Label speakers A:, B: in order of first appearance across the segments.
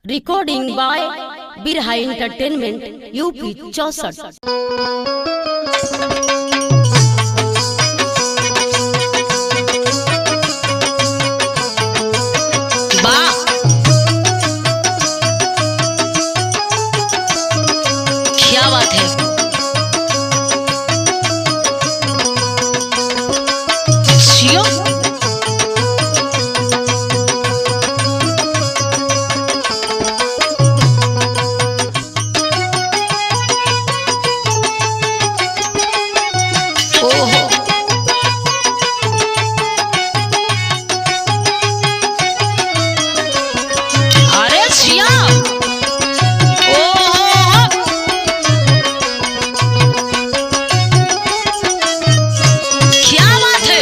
A: Recording by Birha Entertainment, UP 64।
B: क्या बात है। जियो ओहो अरे जिया ओहो क्या बात है।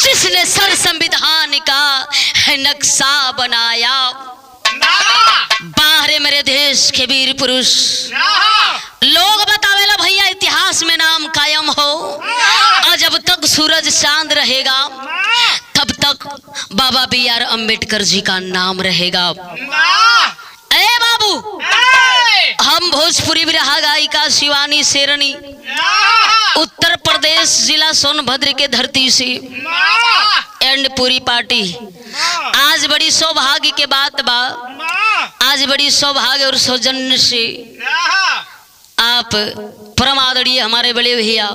B: जिसने सर संविधान का है नक्शा बनाया। बाहरे मेरे देश के वीर पुरुष लोग बतावेला भैया इतिहास में नाम कायम हो और जब तक सूरज चांद रहेगा तब तक बाबा BR अम्बेडकर जी का नाम रहेगा। ए बाबू हम भोजपुरी बिरहा गायिका शिवानी शेरनी उत्तर प्रदेश जिला सोनभद्र के धरती से एंड पूरी पार्टी आज बड़ी सौभाग्य के बात बा। आज बड़ी सौभाग्य और सौजन्य से आप परम आदरणीय हमारे बड़े भैया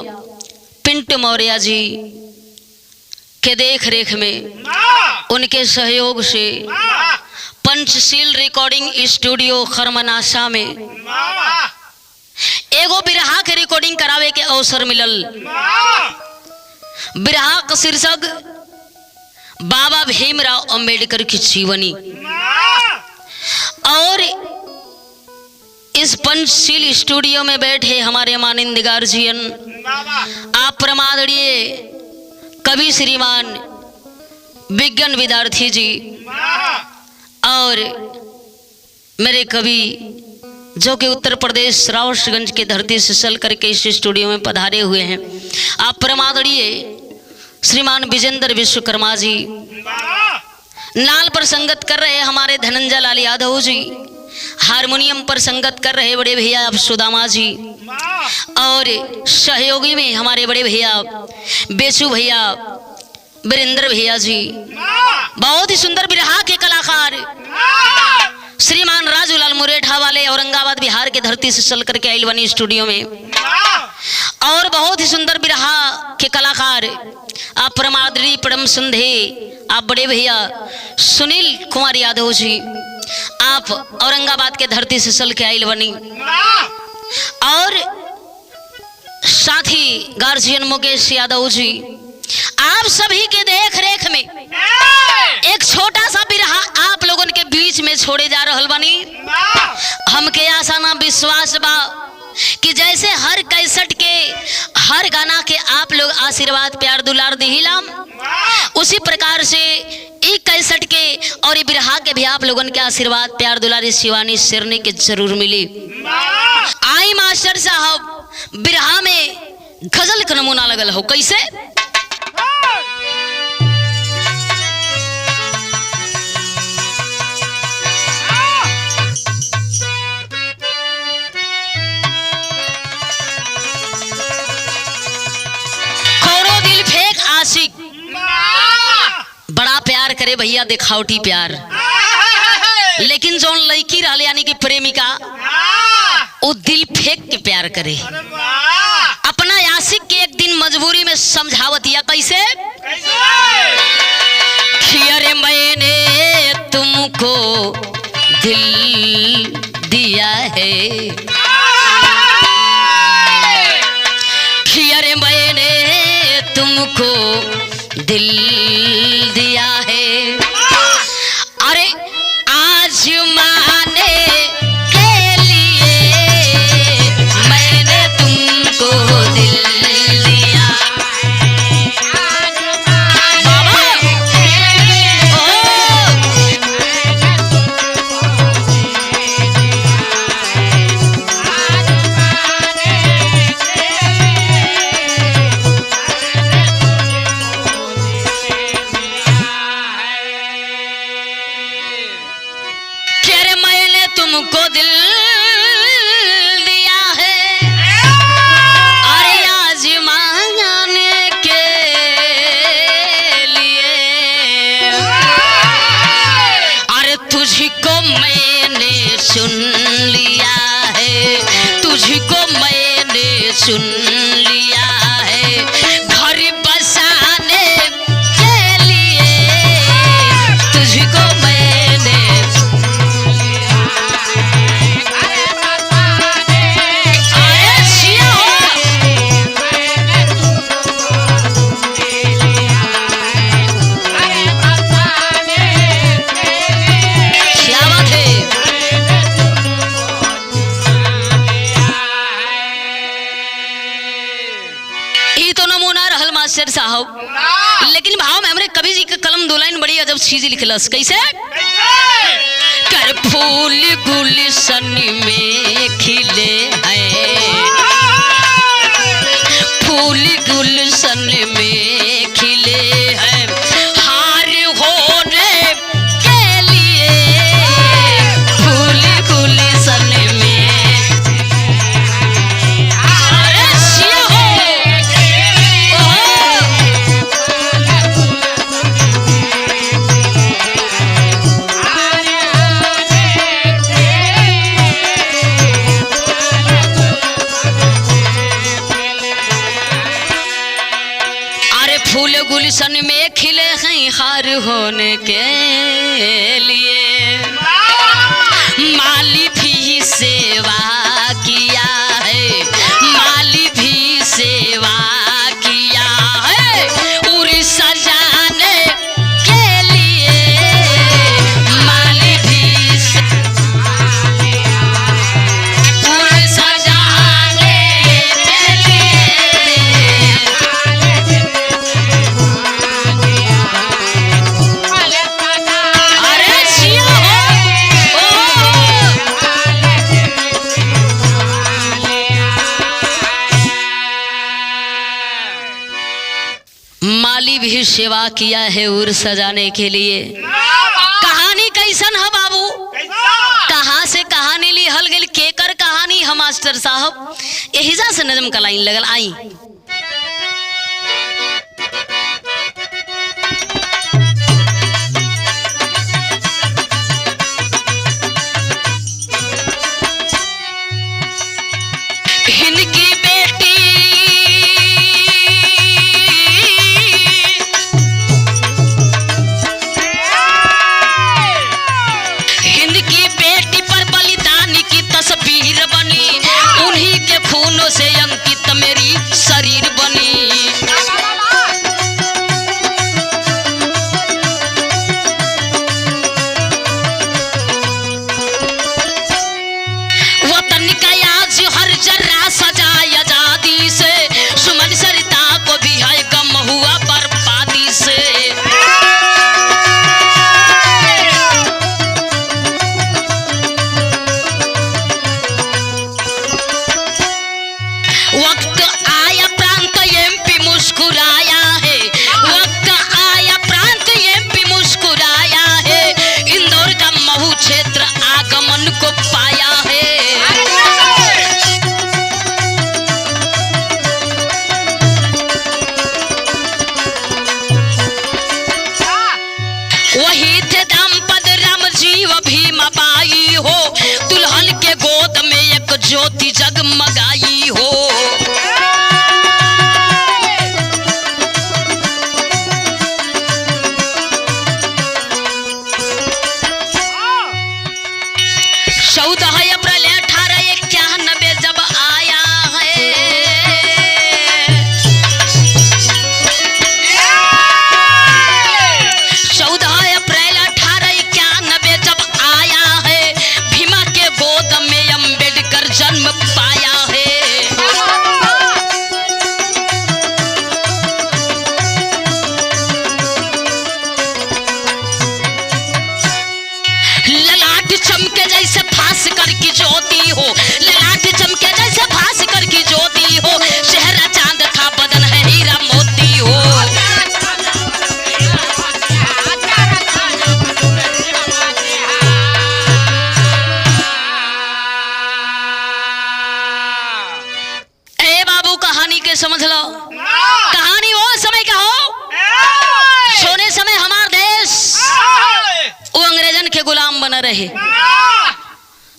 B: पिंटू मौर्य जी के देख रेख में उनके सहयोग से पंचशील रिकॉर्डिंग स्टूडियो खरमनाशा में एगो बिरहा के रिकॉर्डिंग करावे के अवसर मिलल। बिरहा का शीर्षक बाबा भीमराव अंबेडकर की जीवनी और इस पंचशील स्टूडियो में बैठे हमारे मानिंदगार जीवन आप परमादरणीय कवि श्रीमान विज्ञान विद्यार्थी जी और मेरे कवि जो कि उत्तर प्रदेश रावटगंज के धरती से चल करके इस स्टूडियो में पधारे हुए हैं, आप परमादरणीय श्रीमान विजेंद्र विश्वकर्मा जी, नाल पर संगत कर रहे हमारे धनंजय लाल यादव जी, हारमोनियम पर संगत कर रहे बड़े भैया सुदामा जी, और सहयोगी में हमारे बड़े भैया बेचू भैया, वीरेंद्र भैया जी, बहुत ही सुंदर बिरहा के कलाकार श्रीमान राजूलाल मुरेठा वाले औरंगाबाद बिहार के धरती से चल करके आइल बनी स्टूडियो में, और बहुत ही सुंदर बिरहा के कलाकार आप परमादरी परम संधे आप बड़े भैया सुनील कुमार यादव जी, आप औरंगाबाद के धरती से चल के आइल बनी, और साथी गार्जियन मुकेश यादव जी, आप सभी के देख रेख में एक छोटा सा बिरहा आप लोगों के बीच में छोड़े जा रहल बनी। हमके आशा ना विश्वास बा कि जैसे हर कैसेट के हर गाना के आप लोग आशीर्वाद प्यार दुलार दिहिला, उसी प्रकार से एक कैसेट के और ये बिरहा के भी आप लोगों के आशीर्वाद प्यार दुलार शिवानी शेरने के जरूर मिली। आई मास्टर साहब बिरहा में गजल का नमूना लगल हो, कैसे आशिक बड़ा प्यार करे भैया, दिखावटी प्यार, लेकिन जो लड़की रहले यानी कि प्रेमिका वो दिल फेंक के प्यार करे। अपना आशिक के एक दिन मजबूरी में समझावतिया, कैसे अरे मैंने तुमको दिल दिया है, अरे मैंने तुमको दिल दिया है, अरे आजमाने के लिए मैंने तुमको दिल दिया। बाबा तुमको दिल दिया है, अरे आजमाने के लिए, अरे तुझको मैंने चुन लिया है, तुझको मैंने चुन लिया है, घर बसाने के लिए तुझको मैंने। मास्टर साहब, लेकिन भाव में हमरे कवि जी के कलम दो लाइन बड़ी अजब चीज लिखलस, कैसे कर फूल गुलशन में खिले हैं, फूल गुलशन में खिले हैं, हार होने के लिए फूल गुलशन में। फूल गुलशन में खिले हैं हार होने के लिए, माली भी सेवा किया है, माली भी सेवा किया है, उरी सजाने के लिए माली भी उरी सजाने के लिए। अरे जिया हो सेवा किया है उर सजाने के लिए। कहानी कैसन है बाबू, कहाँ से कहानी ली हल गई, केकर कहानी हम मास्टर साहब एहिजा से नजम का लाइन लगल। आई हिंदकी बेटी पर बलिदान की तस्वीर बनी, उन्हीं के खूनों से अंकित मेरी शरीर बनी। वतन का आज हर जर्रा सजाया आजादी से, सुमन सरिता को भी है गम हुआ बर्बादी से। वक्त आया प्रांत एमपी मुस्कुराया है, वक्त आया प्रांत एमपी मुस्कुराया है, इंदौर का महू क्षेत्र आगमन को पाया है। वही थे दामपद राम जीव भीमा बाई हो, दुल्हन के गोद में एक ज्योति जगमगाई हो। चौदह अप्रैल 1891 जब आया है, 14 अप्रैल 1891 जब आया है, भीमा के गोद में अंबेडकर जन्म पाया है। ललाट चमके जैसे भास्कर की ज्योति हो, ललाट चमके जैसे भास्कर की ज्योति हो, चेहरा चांद था बदन है हीरा मोती हो। ए बाबू कहानी के समझ लो, कहानी वो समय का हो, सोने समय हमार देश वो अंग्रेजन के गुलाम बना रहे,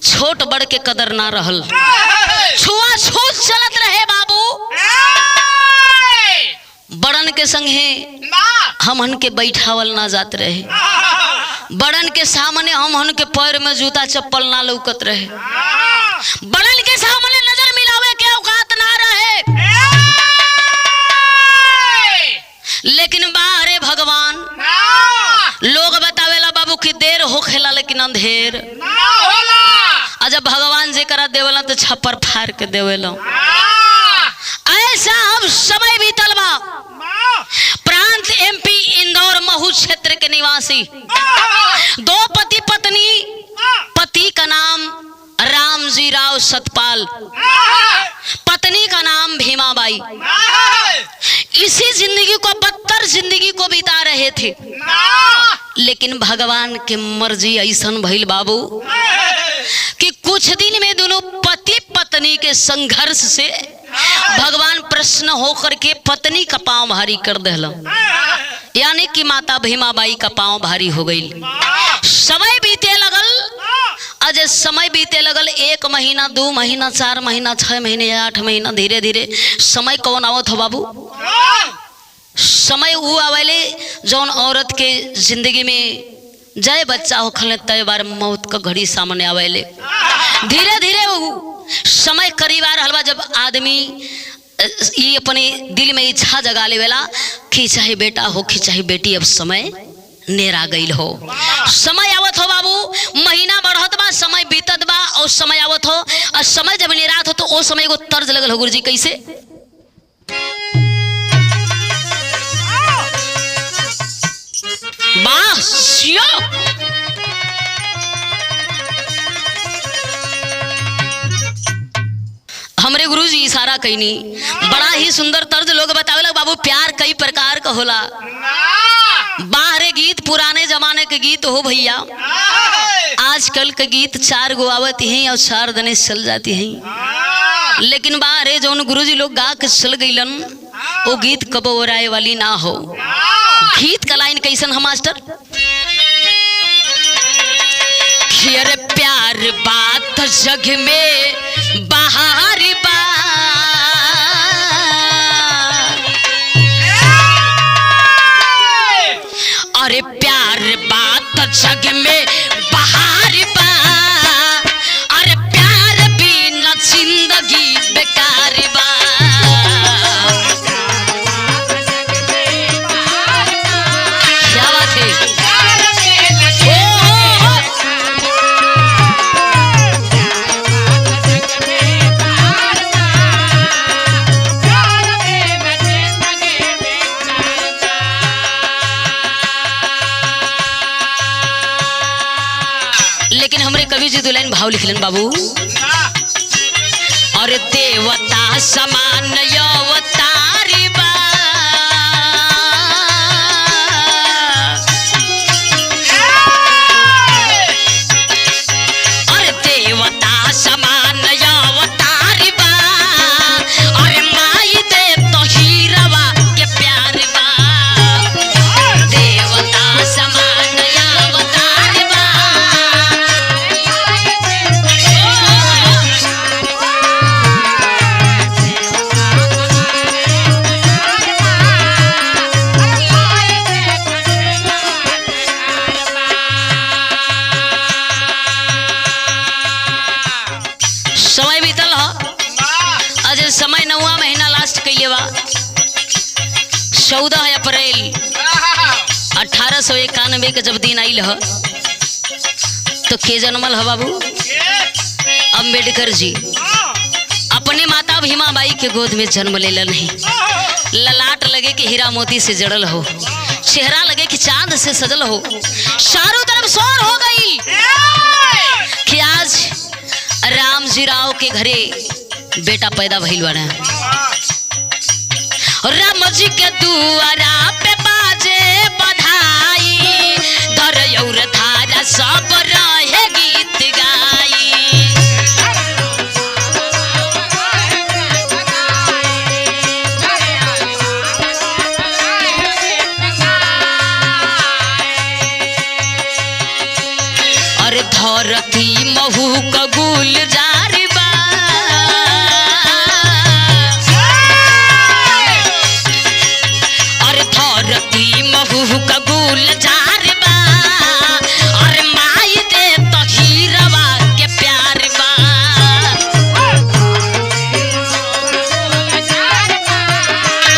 B: छोट बड़ के कदर ना रहल, छुआछूत चलत रहे बाबू। बड़न के संगे हमन के बैठावल ना जात रहे, बड़न के सामने हमन के पैर में जूता चप्पल ना लौकत रहे, बड़न के सामने नजर मिलावे के औकात ना रहे। लेकिन बारे भगवान लोग बतावेला बाबू की देर होखेला लेकिन अंधेर ना। जब भगवान जी करा देवेला तो छप्पर फाड़ के देवेला। ऐसा अब समय बीतल बा, प्रांत एमपी इंदौर महू क्षेत्र के निवासी दो पति पत्नी, पति का नाम रामजी राव सतपाल, पत्नी का नाम भीमाबाई, इसी जिंदगी को बदतर जिंदगी को बिता रहे थे। लेकिन भगवान के मर्जी ऐसन भइल बाबू कि कुछ दिन में दोनों पति पत्नी के संघर्ष से भगवान प्रश्न होकर के पत्नी का पांव भारी कर देला, यानी कि माता भीमाबाई का पांव भारी हो गई। समय बीते लगल, आज समय बीते लगल 1 महीना 2 महीना 4 महीना 6 महीने 8 महीना, धीरे धीरे समय कौन आवत हो बाबू? समय वो आवेले जौन औरत के जिंदगी में जय बच्चा हो खले तय बार मौत का घड़ी सामने आवेले। धीरे धीरे समय करीब आ रहल बा जब आदमी ये अपने दिल में इच्छा जगा लेवेला कि चाहे बेटा हो कि चाहे बेटी, अब समय नेरा गईल हो। समय आवत हो बाबू, महीना बढ़त बा, समय बीतत बा और समय आवत हो, और समय जब नेरात हो तो ओ समय को तर्ज लगल हो गुरुजी कैसे? हमरे गुरुजी इशारा कईनी। बड़ा ही सुंदर तर्ज लोग बतावेला बाबू प्यार कई प्रकार का होला। बाहरे गीत पुराने जमाने के गीत हो भैया, आजकल के गीत 4 गो आवत हैं और 4 दने चल जाती हैं। लेकिन बाहरे जो गुरुजी लोग गा के चल गईलन वो गीत कब ओराए वाली ना हो। गीत का लाइन कैसन है मास्टर? अरे प्यार बात जग में बाहर बा, अरे प्यार बात जग में बाहर बा, अरे प्यार बिना जिंदगी बेकार बा। क्या बात है? लेकिन हमरे कवि जी दुल्हन भाव लिखलन बाबू। और देवता समान अवतारी बा, और देवता समान अवतारी बा, और माई दे तो हीरवा के प्यार बा। देवता समान अवतारी बा, समय बीतल ह। आज समय 9वां महीना लास्ट कइले बा। 14 अप्रैल 1891 के जब दिन आइल ह तो के जन्मल ह बाबू? अम्बेडकर जी अपने माता भीमाबाई के गोद में जन्म लेलन है। ललाट लगे कि हीरा मोती से जड़ल हो, चेहरा लगे कि चांद से सजल हो। चारों तरफ शोर हो गई कि आज राम जी राव के घरे बेटा पैदा भइल बाड़े। राम जी के दुआरा पे बाजे बधाई, धर और धारा सब रहे गीत गाई। अरे धरती महू कबूल जारी बा, अरे धरती महू कबूल जारी बा, अरे माई दे तो हीरवा के प्यार बा।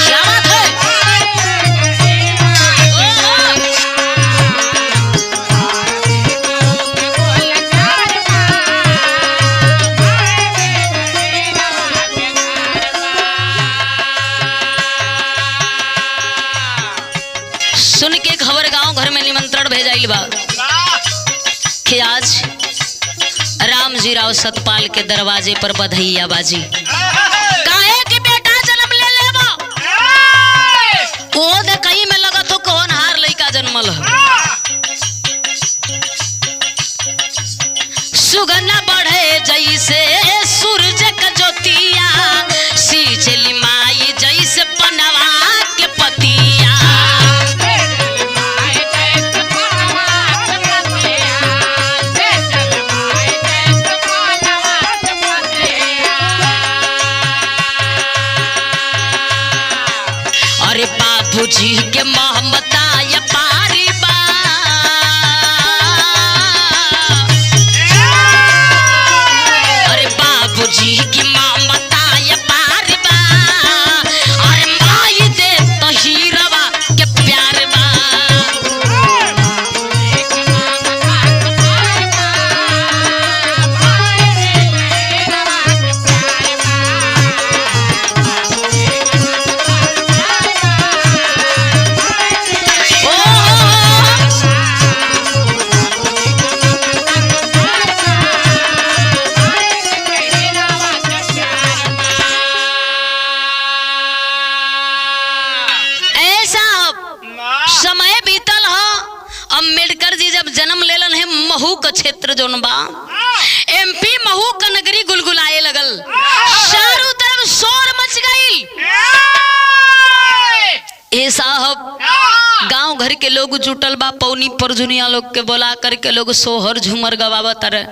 B: क्या बात है? सुन के खबर गांव घर में निमंत्रण भेजाइल बा कि आज राम जी राव सतपाल के दरवाजे पर बधैया बाजी। काहे कि बेटा जन्म ले लेबो। ओ दे कहीं में लगा तो कौन हार लइका जन्मल ह। सुगना बढ़े जैसे सूरज का ज्योतिया, सींचली माई जैसे पनवा के पतिया। अरे बाबूजी के मोहम्मता या पारी बा, अरे बाबूजी की मोहम्मता या क्षेत्र जोन बा एमपी महू का नगरी गुलगुलाए लगल, चारों तरफ शोर मच गई। ए साहब गांव घर के लोग जुटल बा, पौनी परजुनिया लोग के बोला करके लोग सोहर झूमर गवावत रहे।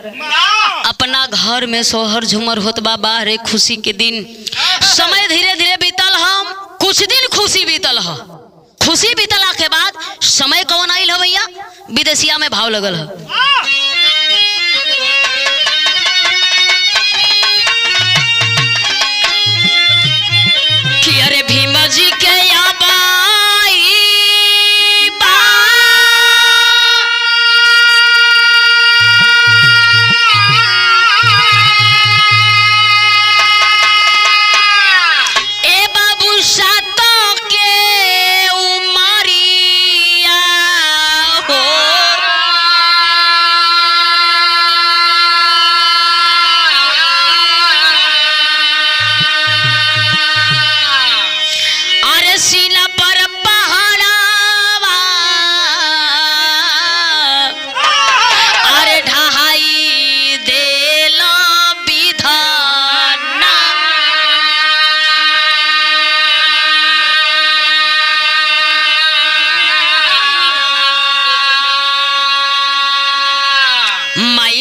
B: अपना घर में सोहर झूमर होत बा, बाहरे खुशी के दिन। समय धीरे धीरे बीतल हम, कुछ दिन खुशी बीतल ह। खुशी बीतला के बाद समय कौन आइल है भैया, विदेशिया में भाव लगल है। कि अरे भीम जी के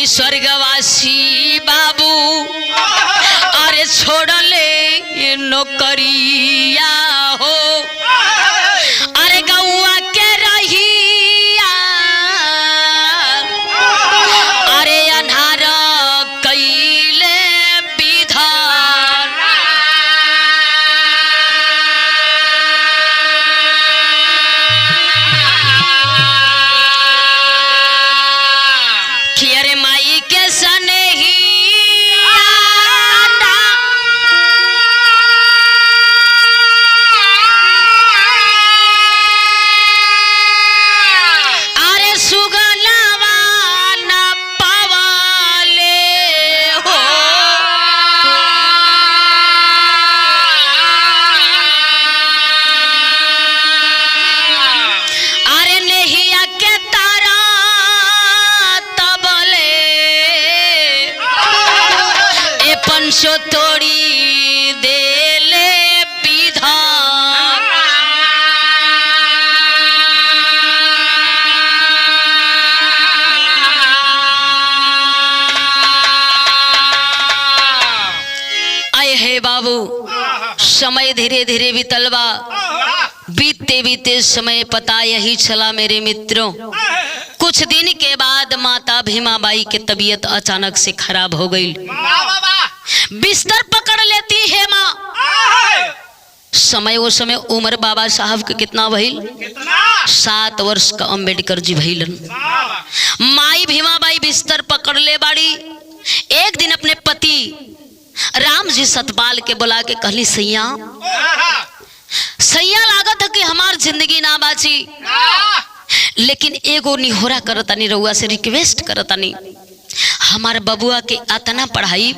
B: स्वर्गवासी बाबू अरे छोड़ले नौकरिया हो, अरे गौआ के रहिया अरे अन्हार कैले विधान। कि अरे माई के सनेही पंचो तोड़ी देले विधान। आए हे बाबू, समय धीरे धीरे बीतल बा। बीतते बीते समय पता यही चला मेरे मित्रों, कुछ दिन के बाद माता भीमाबाई की तबीयत अचानक से खराब हो गई। बिस्तर पकड़ लेती है माँ। समय वो समय उम्र बाबा साहब के कितना भइल, 7 वर्ष का अम्बेडकर जी भइलन। माई भीमाबाई बिस्तर पकड़ ले बाड़ी। एक दिन अपने पति राम जी सतपाल के बुला के कहली, सैया सैया लागत है कि हमार जिंदगी ना बाची, लेकिन एगो निहोरा करतानी, रउआ से रिक्वेस्ट करतानी, हमारे बबुआ के अतना पढ़ाई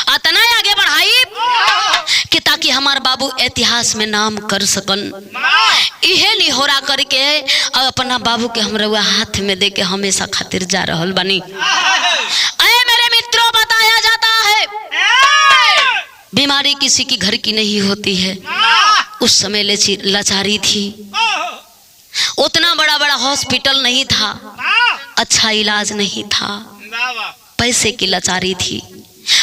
B: अतना आगे बढ़ाई कि ताकि हमार बाबू इतिहास में नाम कर सकन। इहे निहोरा करके और अपना बाबू के हम रउआ हाथ में दे के हमेशा खातिर जा रहल बनी। अरे मेरे मित्रों, बताया जाता है बीमारी किसी की घर की नहीं होती है। उस समय लाचारी थी, उतना बड़ा बड़ा हॉस्पिटल नहीं था, अच्छा इलाज नहीं था, पैसे की लाचारी थी,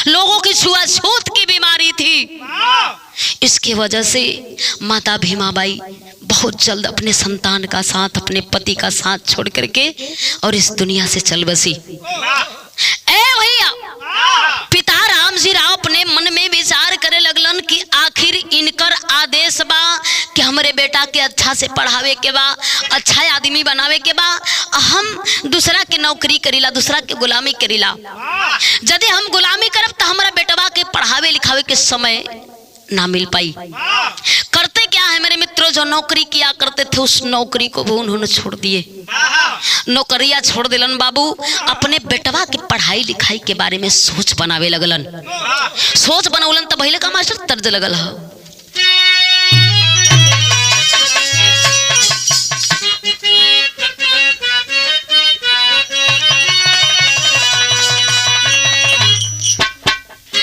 B: लोगों की छुआछूत की बीमारी थी। इसके वजह से माता भीमाबाई बहुत जल्द अपने संतान का साथ, अपने पति का साथ छोड़ करके और इस दुनिया से चल बसी। ए भैया, पिता रामजी राव अपने मन में विचार करे लगलन कि आखिर इनकर आदेश बा कि हमरे बेटा के अच्छा से पढ़ावे के बा, अच्छा आदमी बनावे के बा, हम दूसरा के नौकरी करीला, दूसरा के गुलामी करीला। यदि हम गुलामी करब तो हमारा बेटवा के पढ़ावे लिखावे के समय ना मिल पाई। करते क्या है मेरे मित्रों, जो नौकरी किया करते थे उस नौकरी को भी उन्होंने छोड़ दिए, नौकरिया छोड़ दिलन। बाबू अपने बेटवा की पढ़ाई लिखाई के बारे में सोच बनावे लगलन। सोच बनौलन तो पहले का मास्टर तर्ज लगल है।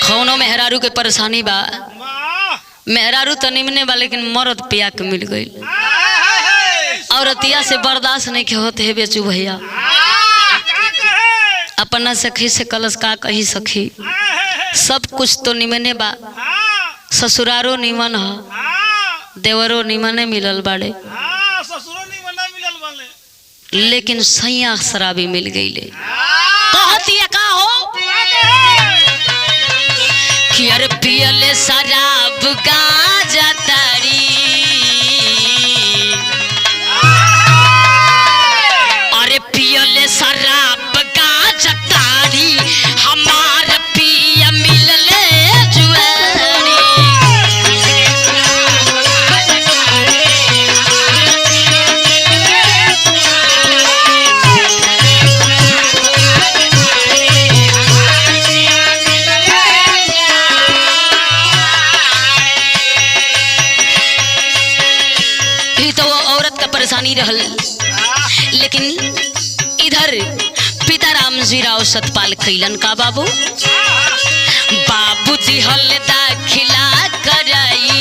B: कौनो मेहरारू के परेशानी बा, मेहरारू तो निमने बा लेकिन मरद पिया के मिल गई, औरतिया से बर्दाश्त नहीं के होते है बेचू भैया। अपना सखी से कलश का कही सखी, सब कुछ तो निमने बा, ससुरारो निमन ह, देवरो निमने मिलल बाड़े, लेकिन सैया शराबी मिल गई ले। कहती का हो कि अरे पियले शराब गाजा तारी, अरे पियले शराब गाजा तारी, हमार पिया मिलले जुआरी। परेशानी रहल, लेकिन इधर पिता रामजी राव सतपाल कैलन का बाबू, बाबू दिहल दाखिला कराई,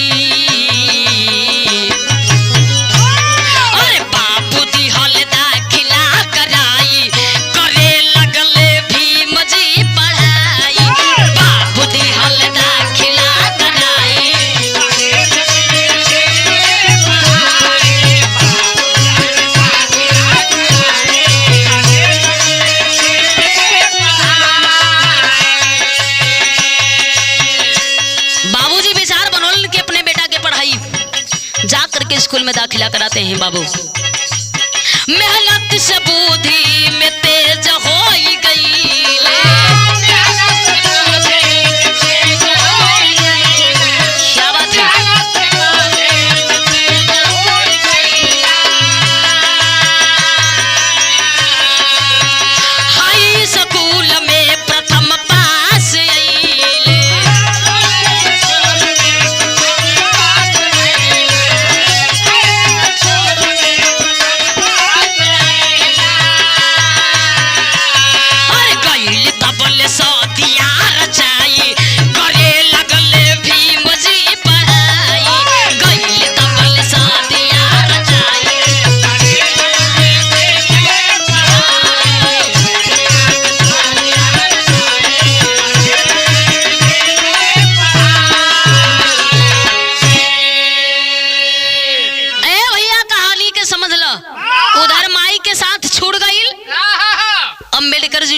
B: अरे बाबू दिहल दाखिला कराई, करे लगले भीम जी पढ़ाई, बाबू दिहल दाखिला कराई। स्कूल में दाखिला कराते हैं बाबू, मेहनत से बुद्धि में तेज हो गई, क्या बात है। हाई स्कूल में प्रथम पास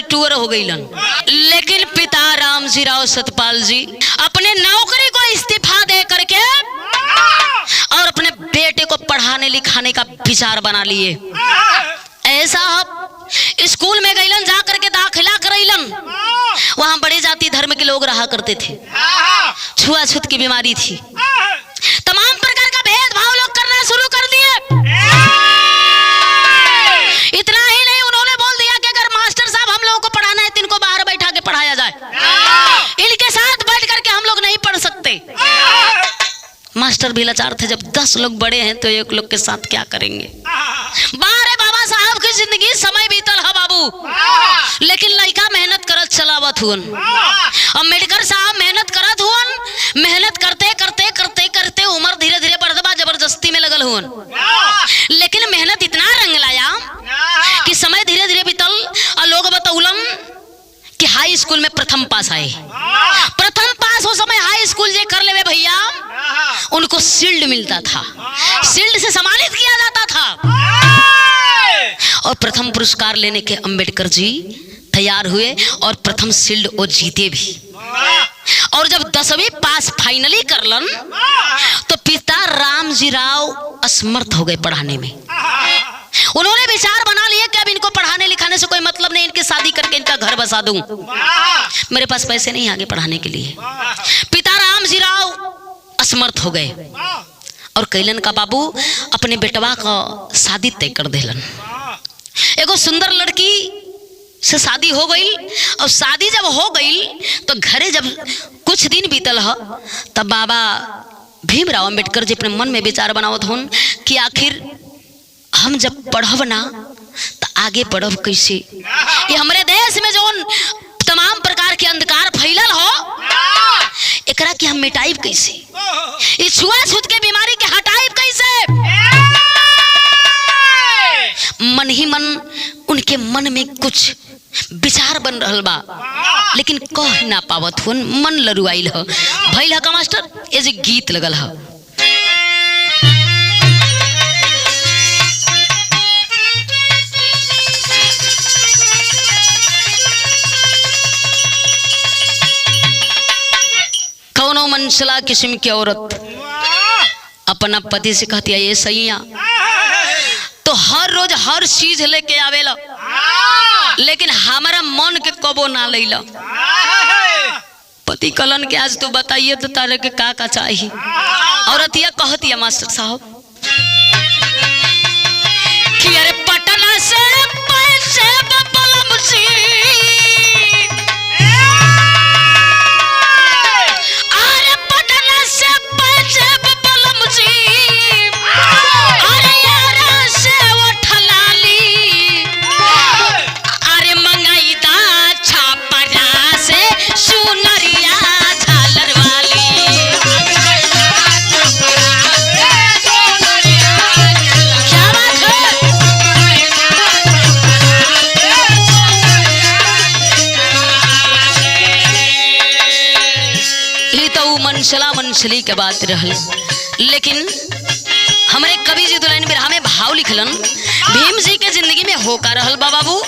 B: टूर हो गई, लेकिन पिता रामजी राव सतपाल जी अपने नौकरी को इस्तीफा दे करके और अपने बेटे को पढ़ाने लिखाने का विचार बना लिए। ऐसा स्कूल में गईलन, जा करके दाखिला करैलन, वहां बड़े जाति धर्म के लोग रहा करते थे, छुआछूत की बीमारी थी, तमाम प्रकार का भेदभाव लोग करना शुरू कर दिए। इतना ही नहीं, उन्होंने बोल दिया कि अगर मास्टर साहब हम लोगों को पढ़ाना है तो इनको बाहर बैठा के पढ़ाया जाए, इनके साथ बैठ करके हम लोग नहीं पढ़ सकते। मास्टर भी लाचार थे, जब 10 लोग बड़े हैं तो एक लोग के साथ क्या करेंगे। बारे बाबा साहब की जिंदगी समय बीतल है बाबू, लेकिन लड़का मेहनत करत चलावत हुन। अम्बेडकर साहब मेहनत करत हुन, मेहनत करते करते करते करते उम्र धीरे धीरे बढ़त बा, जबरदस्ती में लगल हुन, लेकिन मेहनत इतना रंग लाया कि समय धीरे धीरे बीतल और लोग बतौलन कि हाई स्कूल में प्रथम पास आए। प्रथम पास हो समय हाई स्कूल जे कर लेवे भैया, उनको शील्ड मिलता था, शील्ड से सम्मानित किया जाता था, और प्रथम पुरस्कार लेने के अंबेडकर जी तैयार हुए और प्रथम शील्ड वो जीते भी। और जब 10वीं पास फाइनली करलन तो पिता रामजी राव असमर्थ हो गए पढ़ाने में। उन्होंने विचार बना लिया कि अब इनको पढ़ाने लिखाने से कोई मतलब नहीं, इनकी शादी करके इनका घर बसा दूं, मेरे पास पैसे नहीं आगे पढ़ाने के लिए। पिता रामजी राव असमर्थ हो गए और कैलन का बाबू अपने बेटवा का शादी तय कर देलन। एगो सुंदर लड़की से शादी हो गई, और शादी जब हो गई तो घरे जब कुछ दिन बीतल है तब बाबा भीमराव अंबेडकर जी अपने मन में विचार बनावत होन कि आखिर हम जब पढ़ब ना तो आगे पढ़ब कैसे। ये हमारे देश में जो तमाम प्रकार के अंधकार फैलल हो, मन में कुछ विचार बन रहल बा, लेकिन कह ना पावत हुन, मन लरुआइल ह। भइल ह का मास्टर, ये जे गीत लगल ह। कौनो मनसला किस्म की औरत अपना पति से कहती है, ये सैया तो हर रोज हर चीज लेके आवेला, लेकिन हमारा मन के कबो ना लैला। पति कलन के आज तो बताइए तो तारे के का चाहिए। औरतिया कहती है मास्टर साहब कि अरे पटना से पैसे बबलम सी, अरे पटना से पैसे बबलम सी, अरे यारा से उठलाली, अरे मंगाईदा छापरा से सुनरिया झालर वाली। क्या बात है? ये तो मनसला मनसली के बात रहल, लेकिन हमारे कवि जी दुल्हन बिरहा में भाव लिखलन, भीम जी के जिंदगी में होका रहल बा बाबू।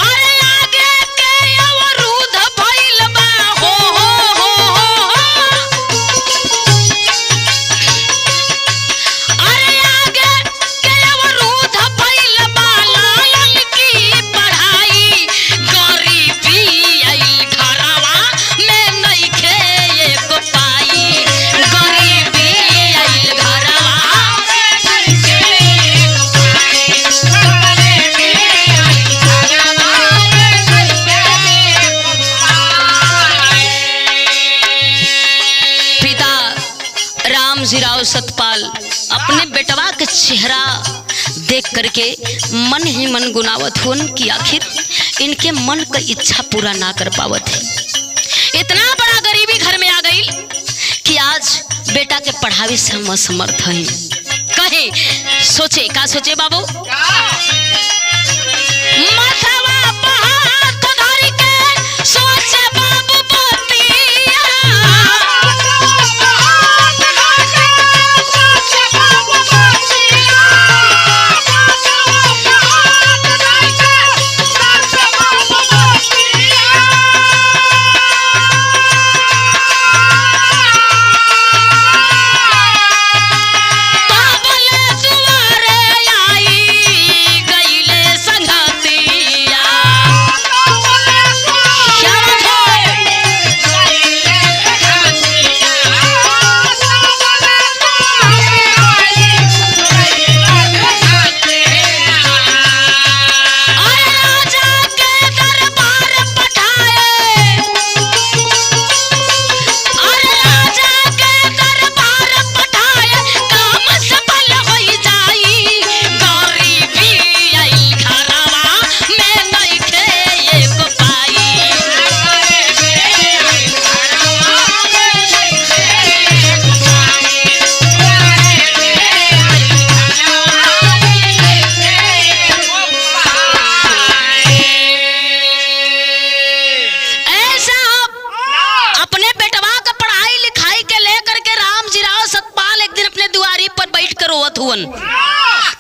B: अरे आगे के अवरुद्ध भइल बा, हो हो हो हो। अरे आगे के अवरुद्ध भइल बा, लालन की पढ़ाई, गरीबी आइल घरवा में नइखे एक पाई, गरीबी आइल घरवा में नइखे एक पाई, गरीबी आइल घरवा में नइखे एक पाई। पिता रामजी राव सतपाल अपने बेटवा के चेहरा देख करके मन ही मन गुनावत हुन कि आखिर इनके मन का इच्छा पूरा ना कर पावत है। इतना बड़ा गरीबी घर में आ गई कि आज बेटा के पढ़ावे से हम असमर्थ हैं। कहे सोचे का सोचे बाबू, मथवा पहाड़ तो धर के सोचे बाबू बतिया,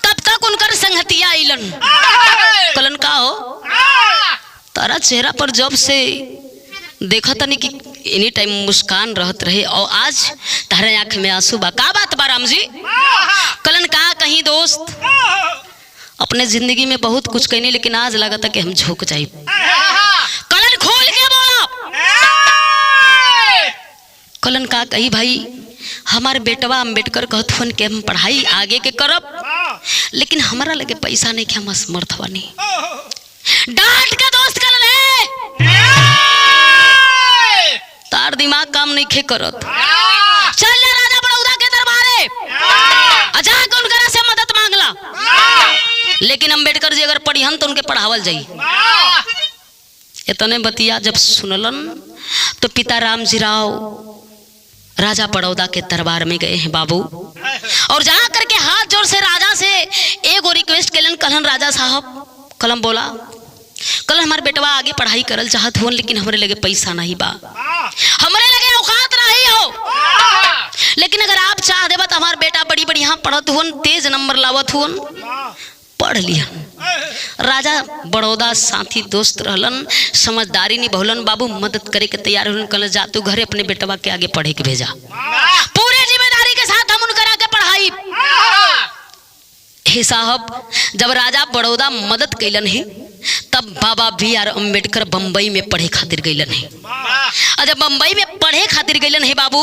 B: तब तक उनकर संगतिया आइलन, कलन का हो तारा चेहरा पर जब से देखा तनी कि एनी टाइम मुस्कान रहत रहे और आज तारे आंख में आंसू बा, का बात बा राम जी? कलन का कहीं दोस्त अपने जिंदगी में बहुत कुछ कहनी, लेकिन आज लगा था कि हम झुक जाए। कलन खोल के बोला, कलन का कही भाई हमारे बेटवा अम्बेडकर कहथुन के हम पढ़ाई आगे के करब, लेकिन हमारा लगे पैसा नहीं कि हम असमर्थ बनी। डांट के दोस्त कलन तार दिमाग काम नहीं खे करत, चल जा राजा बड़ौदा के दरबारे, जाके उनकरा से मदद मांगला। लेकिन अम्बेडकर जी अगर पढ़िहन तो उनके पढ़ावल जाई। इतने बतिया जब सुनलन तो पिता रामजी राव राजा बड़ौदा के दरबार में गए हैं बाबू, और जा करके हाथ हाथ जोड़ से राजा से एगो रिक्वेस्ट कैलन। कहलन राजा साहब, कलम बोला, कल हमारे बेटवा आगे पढ़ाई करल चाहत हो, लेकिन हमरे लगे पैसा नहीं बा, हमरे लगे औकात नहीं हो, लेकिन अगर आप चाह देबा तो हमार बेटा बड़ी बढ़िया पढ़त हुन, तेज नंबर लावत हुन, पढ़ लिया। राजा बड़ौदा साथी दोस्त रहलन, समझदारी निभौलन, बाबू मदद करे के तैयार होलन। कल जा तू घरे अपने बेटवा के आगे पढ़े के भेजा, पूरे जिम्मेदारी के साथ हम उनकर आगे पढ़ाई। हे साहब, जब राजा बड़ौदा मदद कैलन है तब बाबा BR अम्बेडकर बम्बई में पढ़े खातिर गईलन है। और जब बम्बई में पढ़े खातिर गईलन है बाबू,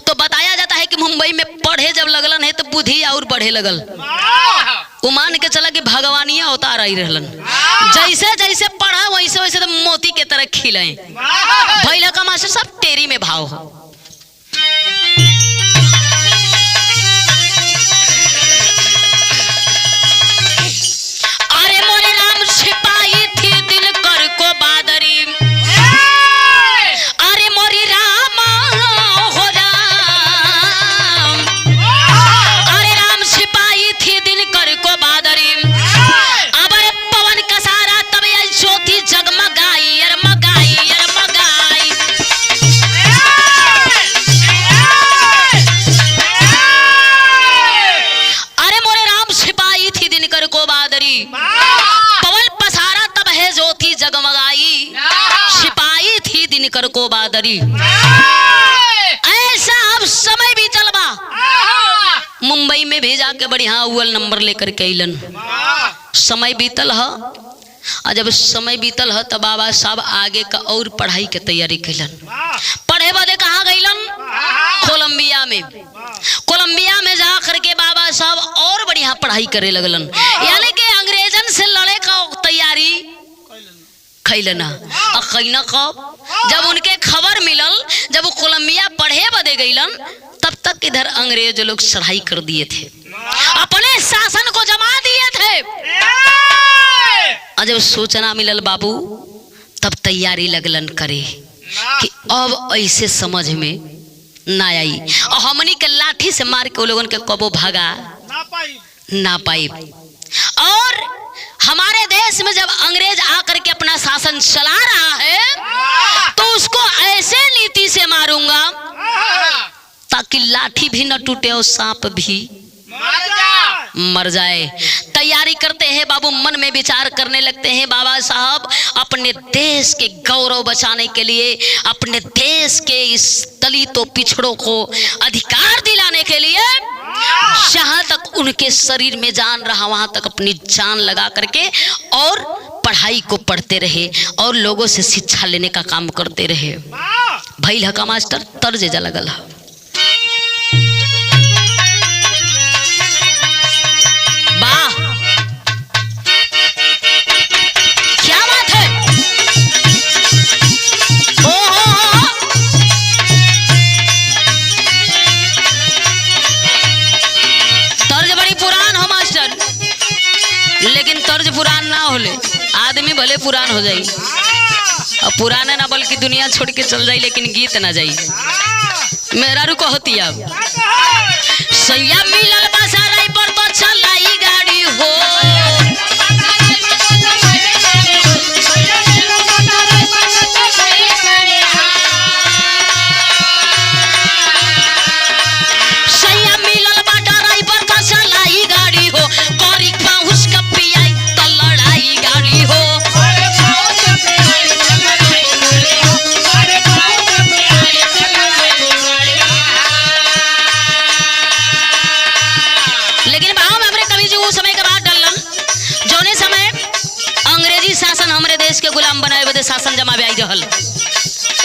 B: तो बताया जाता है कि मुंबई में पढ़े जब लगलन है तो बुद्धि और बढ़े लगल। वो मान के चला कि भगवानिया अवतार आई रहलन, जैसे जैसे पढ़ा वैसे वैसे तो मोती के तरह खिले। भैला का मास्टर सब टेरी में भाव हो। अरे मोरे राम छिपाई थी दिन कर को बादरी, अरे मोरी राम हो राम, अरे राम छिपाई थी दिन कर को बादरी, अब पवन का सारा तब ये ज्योति जगमगाई, अरमगाई अरमगाई। अरे मोरे राम छिपाई थी दिन कर को बादरी, पवन पसारा तब है ज्योति जगमगाई, छिपाई थी दिन कर को बादरी। ऐसा अब समय भी चलबा, मुंबई में भेजा के बढ़िया अव्वल नंबर लेकर के अइलन। समय बीतल है, और जब समय बीतल है तब बाबा साहब आगे का और पढ़ाई के तैयारी कैलन। पढ़े बदे कहाँ गईलन? कोलंबिया में। कोलंबिया में जा करके बाबा साहब और बढ़िया पढ़ाई करे लगलन, यानी कि अंग्रेजन से लड़े का तैयारी खैलना। और खैना कब? जब उनके खबर मिलल, जब वो कोलंबिया पढ़े बदे गईलन, तब तक इधर अंग्रेज लोग चढ़ाई कर दिए थे, अपने शासन को जमा दिए थे। और जब सूचना मिलल बाबू, तब तैयारी लगलन करे कि अब ऐसे समझ में ना आई, और हमनी के लाठी से मार के वो लोगन के कबो भागा ना पाई। और हमारे देश में जब अंग्रेज आकर के अपना शासन चला रहा है, तो उसको ऐसे नीति से मारूंगा ताकि लाठी भी न टूटे और सांप भी मर जाए। तैयारी करते हैं बाबू, मन में विचार करने लगते हैं बाबा साहब, अपने देश के गौरव बचाने के लिए, अपने देश के इस दलितों पिछड़ों को अधिकार दिलाने के लिए, जहां तक उनके शरीर में जान रहा वहां तक अपनी जान लगा करके और पढ़ाई को पढ़ते रहे और लोगों से शिक्षा लेने का काम करते रहे। भइल हका मास्टर तर्ज जा लगल है। लेकिन तर्ज पुरान ना होले, आदमी भले पुरान हो जाई, और पुराने ना बल्कि दुनिया छोड़ के चल जाई, लेकिन गीत ना जाई। मेरा रुको होती अब सैया मिलल बासाराई पर तो चलाई गाड़ी हो, सैया मिलल बाटाराई पर तो चलाई गाड़ी हो, करी पाहुस कपी आई तो लड़ाई गाड़ी हो। लेकिन भाव में हमरे कवि जी उस समय के बाद डलन, जोने समय अंग्रेजी शासन हमरे देश के गुलाम बनाए बदे शासन जमावे आई रहल,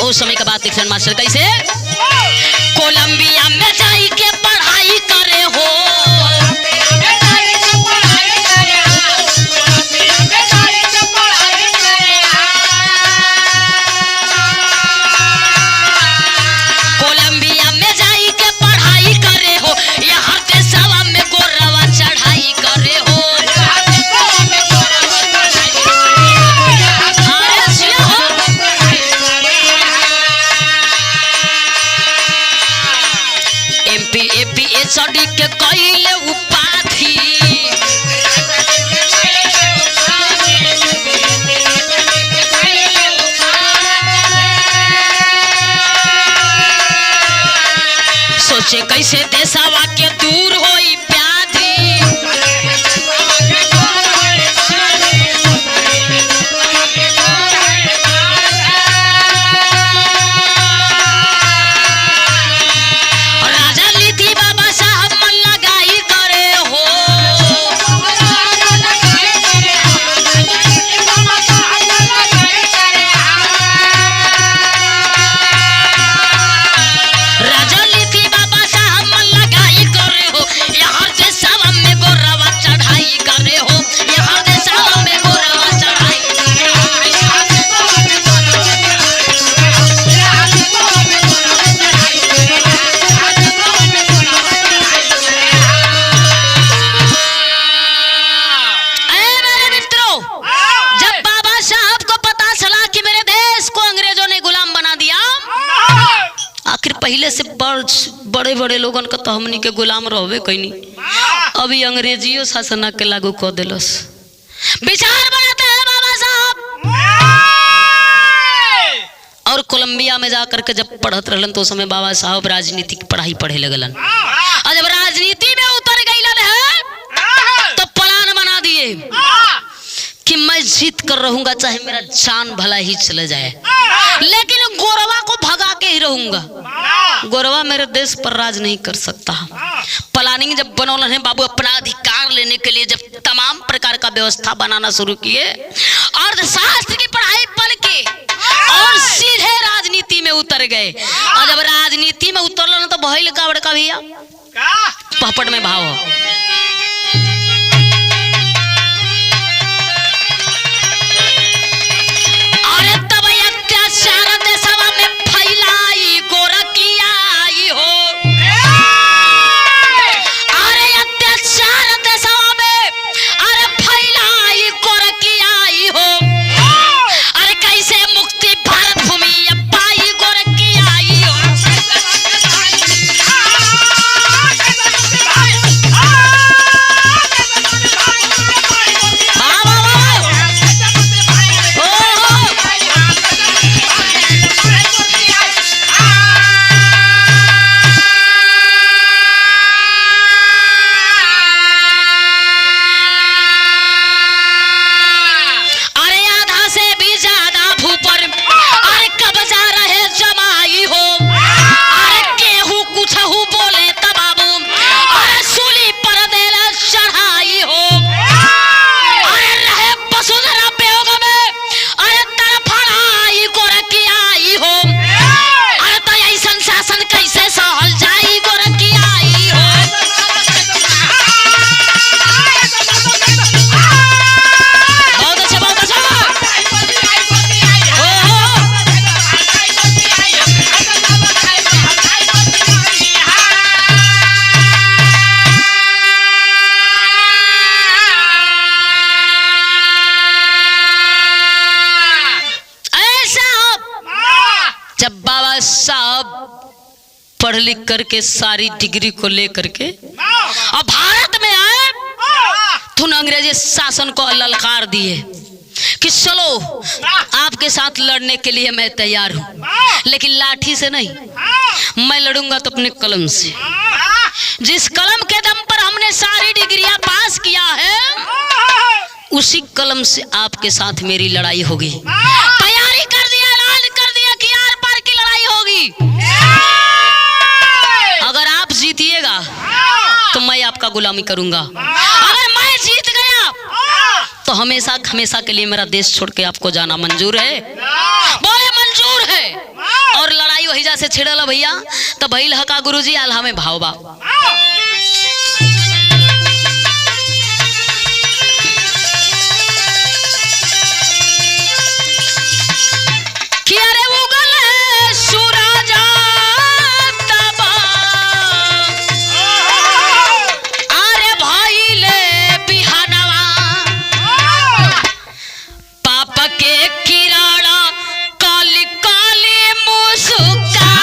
B: उस समय के बाद देखलन मास्टर कैसे कोलंबिया में जाई के पढ़ाई करे हो, कोलंबिया में जाई के पढ़ाई करे हो, यहाँ के सवा में गोरवा चढ़ाई करे हो। कैसे कैसे देशवा के दूर होई व्याधि। राजनीति बाबा साहब मन लगाई करे हो। राजनीति बाबा साहब मन लगाई करे हो। यहाँ से सब में गोरवा चढ़ाई करे हो। यहाँ से सब में गोरवा चढ़ाई। ऐ मेरे मित्रों, जब बाबा साहब को पता चला कि मेरे देश को अंग्रेजों ने गुलाम बना दिया, आखिर पहले से बड़े बड़े लोगन का तो हमनी के गुलाम रहबे कइनी, अभी अंग्रेजियों शासन के लागू कर दिलस। विचार बनाते हैं बाबा साहब, और कोलंबिया में जाकर के जब पढ़त रहलन तो उस समय बाबा साहब राजनीति की पढ़ाई पढ़े लगलन। और जब राजनीति में उतर गईलन है तो प्लान बना दिए कि मैं जीत कर रहूंगा, चाहे मेरा जान भला ही चले जाए, लेकिन गोरवा को भगा के ही रहूंगा। गोरवा मेरे देश पर राज नहीं कर सकता। प्लानिंग जब बनौलन है बाबू अपना अधिकार लेने के लिए, जब तमाम प्रकार का व्यवस्था बनाना शुरू किए, अर्थशास्त्र की पढ़ाई पढ़ के और सीधे राजनीति में उतर गए। और जब राजनीति में उतरलन तो भइल का बड़का भैया पहपट में भाव। अरे तब अत्याचार देशवा में फैलाई गोरखियाई हो। अरे अत्याचार देशवा में अरे फैलाई गोरखियाई हो। अरे कैसे मुक्ति भारत भूमि पाई गोरखियाई हो। पढ़ लिख करके सारी डिग्री को लेकर के और भारत में आए तो अंग्रेजी शासन को ललकार दिए कि चलो आपके साथ लड़ने के लिए मैं तैयार हूं, लेकिन लाठी से नहीं, मैं लड़ूंगा तो अपने कलम से। जिस कलम के दम पर हमने सारी डिग्रियां पास किया है, उसी कलम से आपके साथ मेरी लड़ाई होगी। तैयारी कर दिया, ऐलान कर दिया कि आर पार की लड़ाई होगी। अगर आप जीतिएगा तो मैं आपका गुलामी करूंगा, अगर मैं जीत गया तो हमेशा हमेशा के लिए मेरा देश छोड़ के आपको जाना मंजूर है? बोले मंजूर है। और लड़ाई वही जैसे छिड़ल भैया तो भइल हका गुरुजी आल्हा में भावबा। कि अरे उगले सूरज तबा, अरे भइले बिहानवा, पाप के किरण काली काली मुस्का।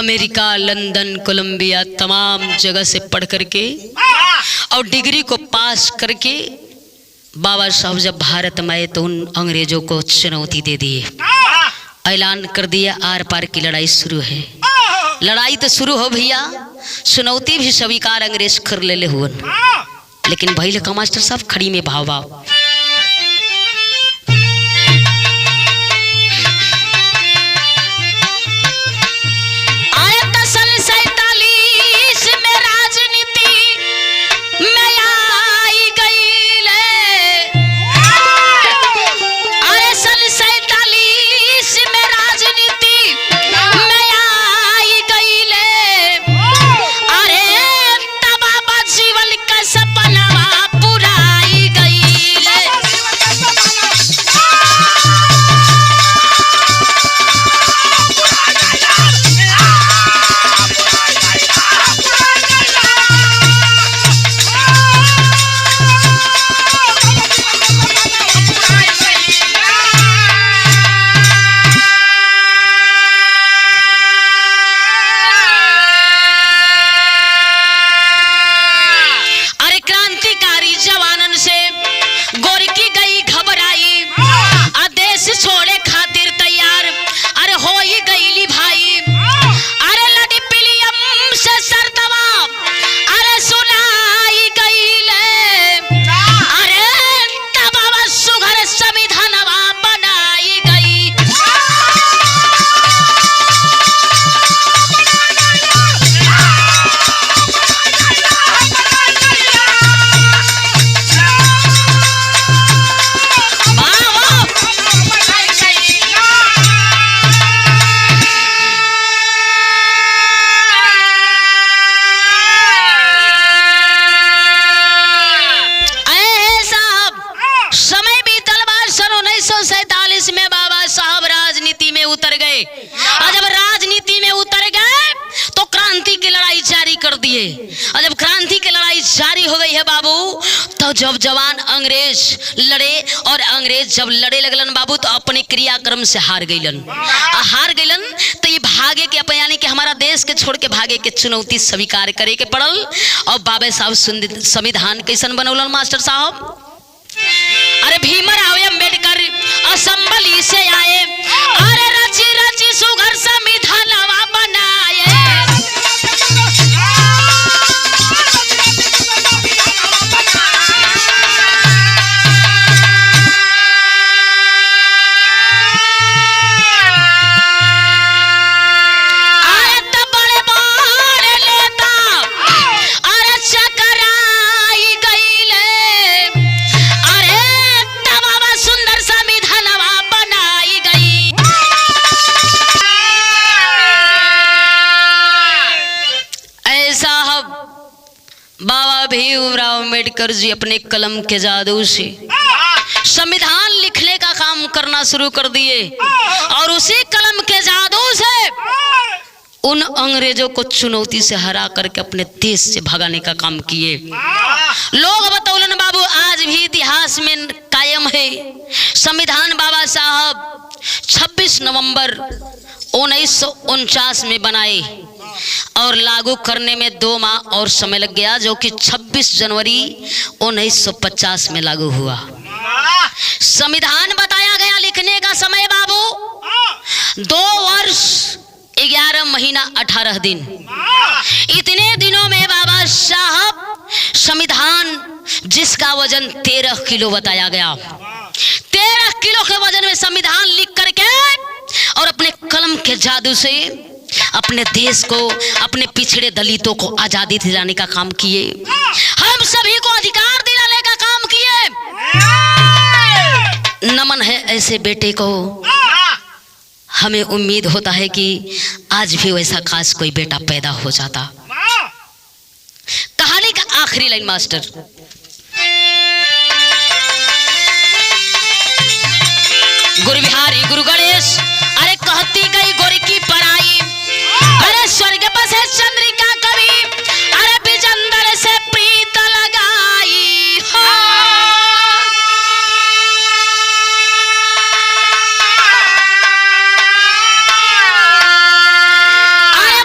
B: अमेरिका, लंदन, कोलंबिया तमाम जगह से पढ़ करके और डिग्री को पास करके बाबा साहब जब भारत में आए तो उन अंग्रेजों को चुनौती दे दिए, ऐलान कर दिया आर पार की लड़ाई शुरू है। लड़ाई तो शुरू हो भैया, चुनौती भी स्वीकार अंग्रेज कर ले हुए, लेकिन भैया का मास्टर साहब खड़ी में भाव भाव और जब क्रांति की लड़ाई जारी हो गई है बाबू, तो जब जवान अंग्रेज लड़े और अंग्रेज जब लड़े लगलन बाबू तो अपने क्रियाक्रम से हार गईलन। तो ये भागे के अपन यानी कि हमारा देश के छोड़ के भागे के चुनौती स्वीकार करे के पड़ल। और बाबा साहब संविधान कैसन बनौलन मास्टर साहब? अरे भीमराव अम्बेडकर असेंबली से आए, अरे रची रची सुघर संविधानवा बनाए। बाबा भीमराव अम्बेडकर जी अपने कलम के जादू से संविधान लिखने का काम करना शुरू कर दिए और उसी कलम के जादू से उन अंग्रेजों को चुनौती से हरा करके अपने देश से भगाने का काम किए। लोग बतौलन बाबू आज भी इतिहास में कायम है। संविधान बाबा साहब 26 नवंबर 1949 में बनाए और लागू करने में 2 माह और समय लग गया, जो कि 26 जनवरी 1950 में लागू हुआ। संविधान बताया गया लिखने का समय बाबू 2 वर्ष 11 महीना 18 दिन। इतने दिनों में बाबा साहब संविधान जिसका वजन 13 किलो बताया गया, 13 किलो के वजन में संविधान लिख करके और अपने कलम के जादू से अपने देश को, अपने पिछड़े दलितों को आजादी दिलाने का काम किए। हम सभी को अधिकार दिलाने का काम किए। नमन है ऐसे बेटे को। हमें उम्मीद होता है कि आज भी वैसा खास कोई बेटा पैदा हो जाता। कहानी का आखिरी लाइन मास्टर। गुरु बिहारी गुरु गणेश, अरे कहती गई गोरी की पढ़ाई, अरे स्वर्ग बसे चंद्रिका कवि, अरे बिजंदर से प्रीत लगाई हो। अरे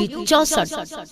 A: यूपी 64।